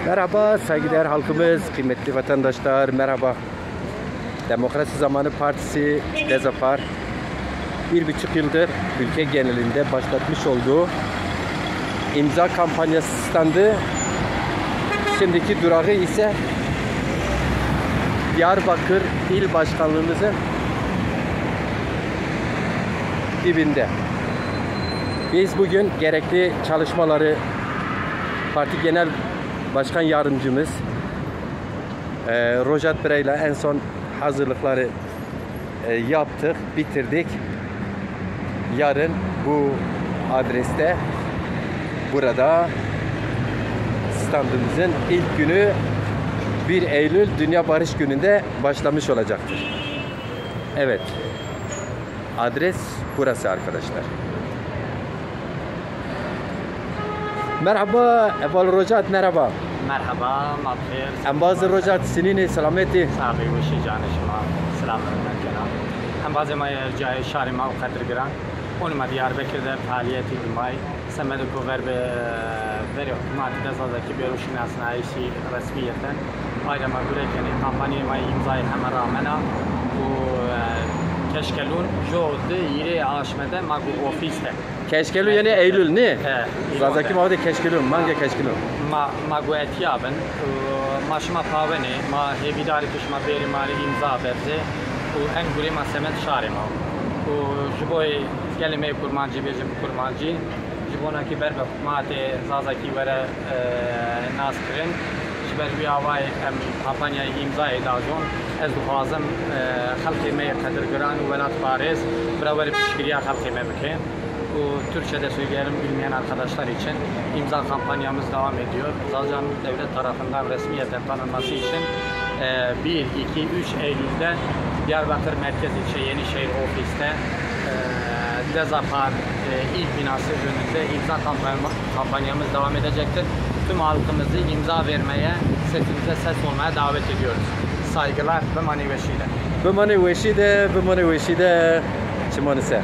Merhaba saygıdeğer halkımız, kıymetli vatandaşlar, merhaba. Demokrasi Zamanı Partisi Dezapar 1,5 yıldır ülke genelinde başlatmış olduğu imza kampanyası standı şimdiki durağı ise Diyarbakır İl Başkanlığımızın dibinde. Biz bugün gerekli çalışmaları Parti Genel Başkan Yardımcımız Rojat Bey ile en son hazırlıkları yaptık, bitirdik. Yarın bu adreste, burada standımızın ilk günü 1 Eylül Dünya Barış Günü'nde başlamış olacaktır. Evet, adres burası arkadaşlar. Merhaba, Eval Rojat, merhaba. مرحبا مبخیر انباز رجعت سنین سلامتی صاحبی وشی جان شما سلام میکنم انباز ما جای شهر ما و قدر گران اون ما دیاربکر در فعالیتی مای سمد کوور به بری حکومت دزازکی بیروش ناسنایشی رسمیتا آیدا ما گوره کنی کمپانی ما امضای همه رامنا و keşkelun jod yeri aşmede magu ofiste. Keşkelun yani Eylül ne? Zazaki mavde keşkelun, mange keşkelun. Magu etiyaben, maşma pavene, ma hevidari kışma beri mali imza verdi. Bu en guri masemet şarima. Bu jiboy kelime kurmancı bejim kurmancı. Jibona ki berbe mate zazaki vere naskrin. Jiber bir avay kampanya imza edacağım. Ez duhazım halkime kadir gören velat Paris beraber pişkiriye halkime bike. Bu Türkçe'de söyleyelim bilmeyen arkadaşlar için imza kampanyamız devam ediyor. Zaten devlet tarafından resmiyeten tanınması için 1, 2, 3 Eylül'de Diyarbakır Merkez İlçe Yenişehir Ofis'te Dezapar İl Binası önünde imza kampanyamız devam edecektir. Tüm halkımızı imza vermeye, sesimize ses olmaya davet ediyoruz. Saygılar ve maneveşiyle. Ve maneveşide, çimonise.